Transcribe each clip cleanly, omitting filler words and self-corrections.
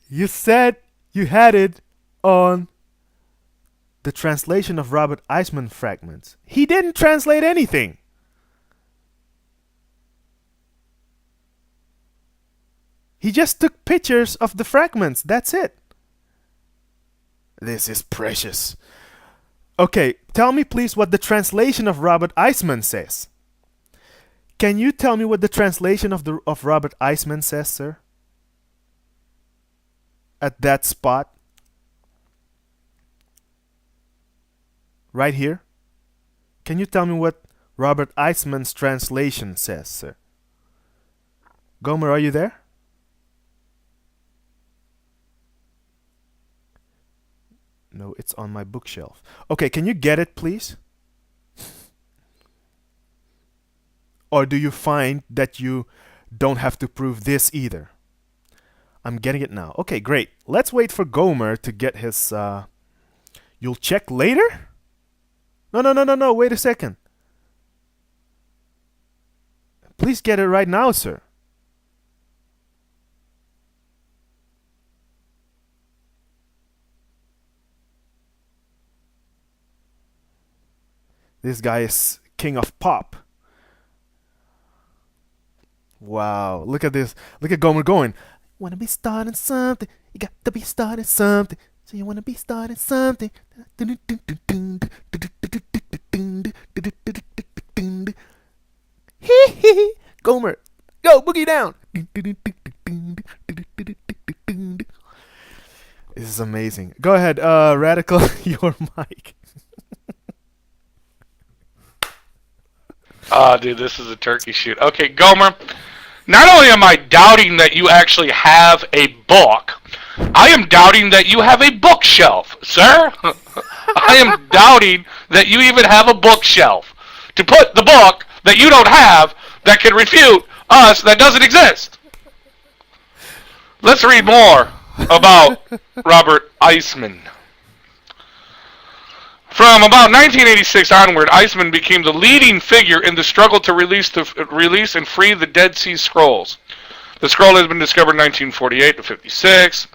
You said you had it on the translation of Robert Eisman fragments. He didn't translate anything. He just took pictures of the fragments. That's it. This is precious. Okay, tell me please what the translation of Robert Eisman says. Can you tell me what the translation of Robert Eisman says, sir? At that spot. Right here. Can you tell me what Robert Eisman's translation says, sir? Gomer, are you there? No, it's on my bookshelf. Okay, can you get it, please? Or do you find that you don't have to prove this either? I'm getting it now. Okay, great. Let's wait for Gomer to get his... You'll check later? No. Wait a second. Please get it right now, sir. This guy is king of pop. Wow, look at this. Look at Gomer going. Wanna be starting something. You got to be starting something. So you wanna be starting something. Gomer, go boogie down. This is amazing. Go ahead, Radical, your mic. Oh, dude, this is a turkey shoot. Okay, Gomer, not only am I doubting that you actually have a book, I am doubting that you have a bookshelf, sir. I am doubting that you even have a bookshelf to put the book that you don't have that can refute us that doesn't exist. Let's read more about Robert Eisman. From about 1986 onward, Eisman became the leading figure in the struggle to release and free the Dead Sea Scrolls. The scroll has been discovered in 1948 to 56.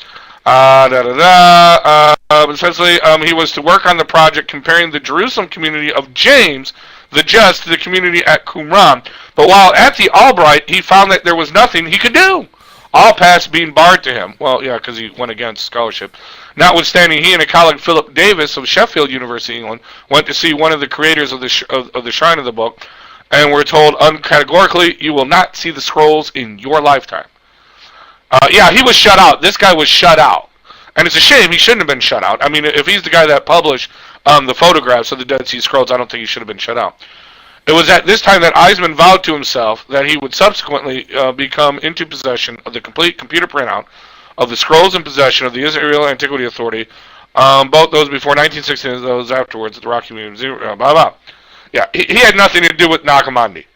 Essentially, he was to work on the project comparing the Jerusalem community of James the Just to the community at Qumran. But while at the Albright, he found that there was nothing he could do. All paths being barred to him. Well, yeah, because he went against scholarship. Notwithstanding, he and a colleague, Philip Davis of Sheffield University, England, went to see one of the creators of the Shrine of the Book, and were told uncategorically, "You will not see the scrolls in your lifetime." Yeah, he was shut out. This guy was shut out, and it's a shame. He shouldn't have been shut out. I mean, if he's the guy that published the photographs of the Dead Sea Scrolls, I don't think he should have been shut out. It was at this time that Eisman vowed to himself that he would subsequently become into possession of the complete computer printout of the scrolls in possession of the Israel Antiquity Authority, both those before 1960 and those afterwards at the Rocky Museum, blah, blah. Yeah, he had nothing to do with Nag Hamadi.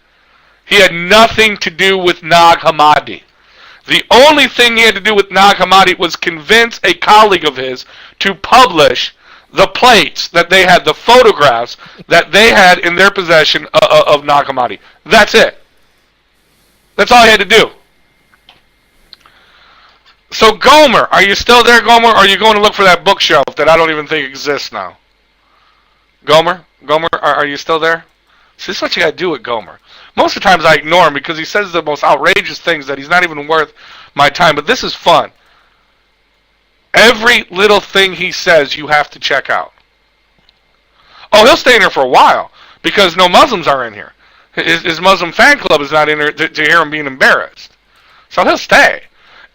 He had nothing to do with Nag Hamadi. The only thing he had to do with Nag Hamadi was convince a colleague of his to publish the plates that they had, the photographs that they had in their possession of Nag Hamadi. That's it. That's all he had to do. So Gomer, are you still there, Gomer? Or are you going to look for that bookshelf that I don't even think exists now? Gomer, are you still there? See, this is what you got to do with Gomer. Most of the times I ignore him because he says the most outrageous things that he's not even worth my time. But this is fun. Every little thing he says you have to check out. Oh, he'll stay in here for a while because no Muslims are in here. His Muslim fan club is not in here to hear him being embarrassed. So he'll stay.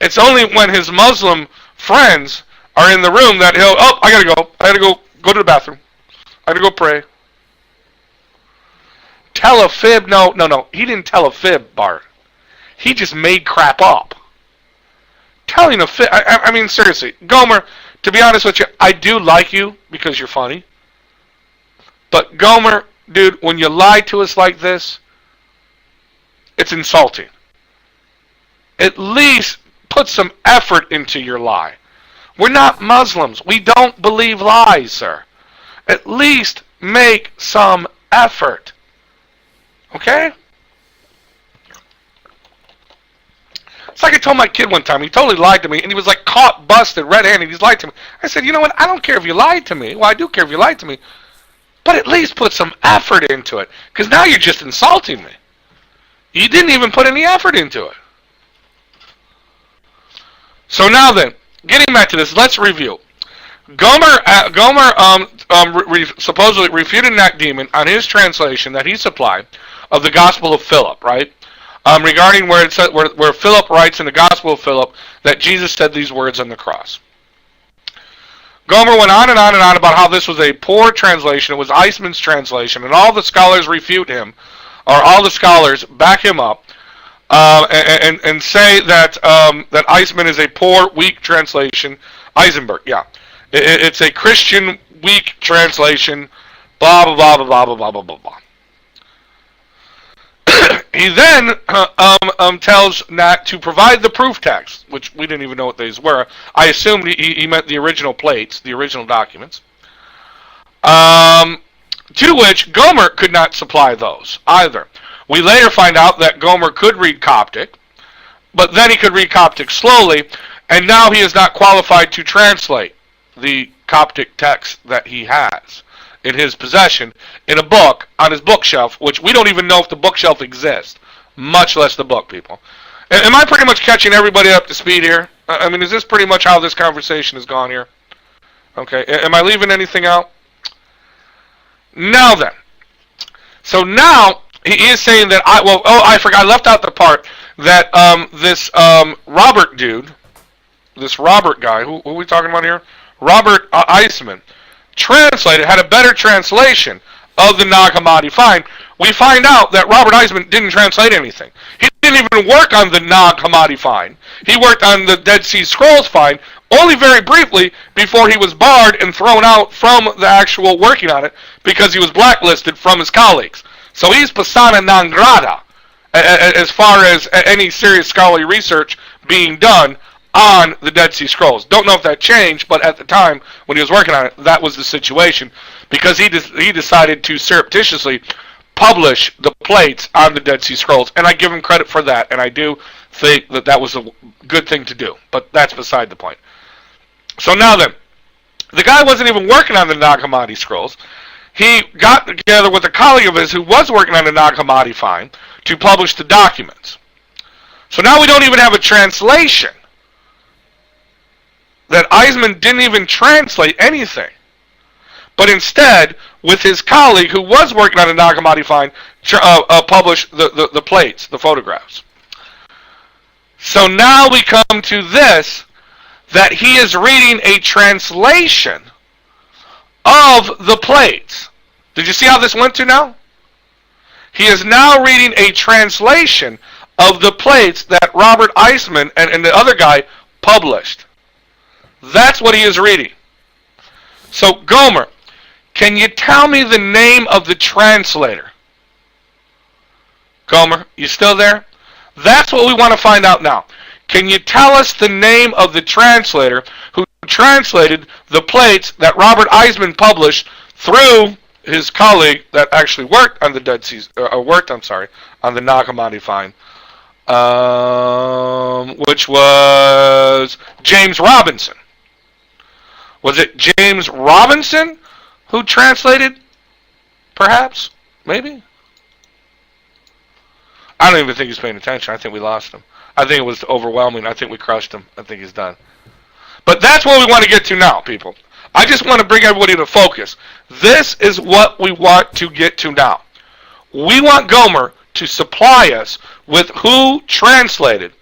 It's only when his Muslim friends are in the room that he'll, oh, I gotta go to the bathroom. I gotta go pray. Tell a fib? No. He didn't tell a fib, Bart. He just made crap up. Telling a fib. I mean, seriously. Gomer, to be honest with you, I do like you because you're funny. But Gomer, dude, when you lie to us like this, it's insulting. At least put some effort into your lie. We're not Muslims. We don't believe lies, sir. At least make some effort. Okay? It's like I told my kid one time. He totally lied to me, and he was like caught, busted, red-handed. He's lied to me. I said, you know what? I don't care if you lied to me. Well, I do care if you lied to me, but at least put some effort into it, because now you're just insulting me. You didn't even put any effort into it. So now then, getting back to this, let's review. Gomer supposedly refuted that demon on his translation that he supplied of the Gospel of Philip, right? Regarding where it said, where Philip writes in the Gospel of Philip that Jesus said these words on the cross. Gomer went on and on and on about how this was a poor translation. It was Eisman's translation, and all the scholars refute him, or all the scholars back him up, and say that that Eisman is a poor, weak translation. Eisenberg, yeah. It's a Christian weak translation, blah, blah, blah, blah, blah, blah, blah, blah, blah. He then tells Nat to provide the proof text, which we didn't even know what these were. I assumed he meant the original plates, the original documents. To which Gomer could not supply those either. We later find out that Gomer could read Coptic, but then he could read Coptic slowly, and now he is not qualified to translate the Coptic text that he has in his possession in a book on his bookshelf, which we don't even know if the bookshelf exists, much less the book, people. Am I pretty much catching everybody up to speed here? I mean, is this pretty much how this conversation has gone here? Okay, am I leaving anything out? Now then. So now, he is saying that, I forgot, I left out the part that this Robert dude, this Robert guy, who are we talking about here? Robert Eisman, had a better translation of the Nag Hamadi find. We find out that Robert Eisman didn't translate anything. He didn't even work on the Nag Hamadi find. He worked on the Dead Sea Scrolls find only very briefly before he was barred and thrown out from the actual working on it because he was blacklisted from his colleagues. So he's persona non grata as far as any serious scholarly research being done on the Dead Sea Scrolls. Don't know if that changed, but at the time when he was working on it, that was the situation, because he decided to surreptitiously publish the plates on the Dead Sea Scrolls, and I give him credit for that, and I do think that that was a good thing to do, but that's beside the point. So now then, the guy wasn't even working on the Nag Hamadi Scrolls. He got together with a colleague of his who was working on the Nag Hamadi find to publish the documents. So now we don't even have a translation. That Eisman didn't even translate anything. But instead, with his colleague who was working on the Nag Hamadi find, published the plates, the photographs. So now we come to this, that he is reading a translation of the plates. Did you see how this went to now? He is now reading a translation of the plates that Robert Eisman and the other guy published. That's what he is reading. So, Gomer, can you tell me the name of the translator? Gomer, you still there? That's what we want to find out now. Can you tell us the name of the translator who translated the plates that Robert Eisman published through his colleague that actually worked on the on the Nag Hamadi find, which was James Robinson. Was it James Robinson who translated? Perhaps? Maybe? I don't even think he's paying attention. I think we lost him. I think it was overwhelming. I think we crushed him. I think he's done. But that's what we want to get to now, people. I just want to bring everybody to focus. This is what we want to get to now. We want Gomer to supply us with who translated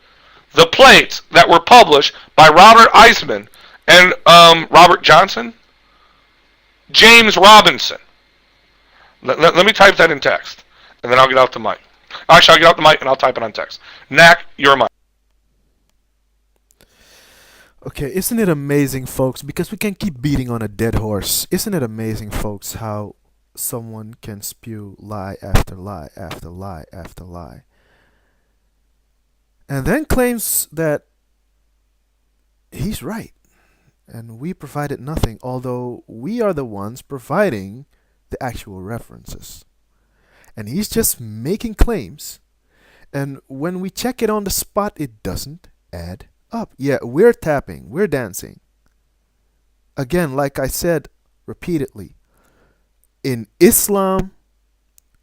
the plates that were published by Robert Eisman and Robert Johnson? James Robinson. Let me type that in text, and then I'll get out the mic. Actually, I'll get out the mic and I'll type it on text. Knack, your mic. Okay, isn't it amazing, folks? Because we can keep beating on a dead horse. Isn't it amazing, folks, how someone can spew lie after lie after lie after lie, and then claims that he's right, and we provided nothing, although we are the ones providing the actual references. And he's just making claims And when we check it on the spot, it doesn't add up. Yeah, we're tapping, we're dancing. Again, like I said repeatedly, in Islam,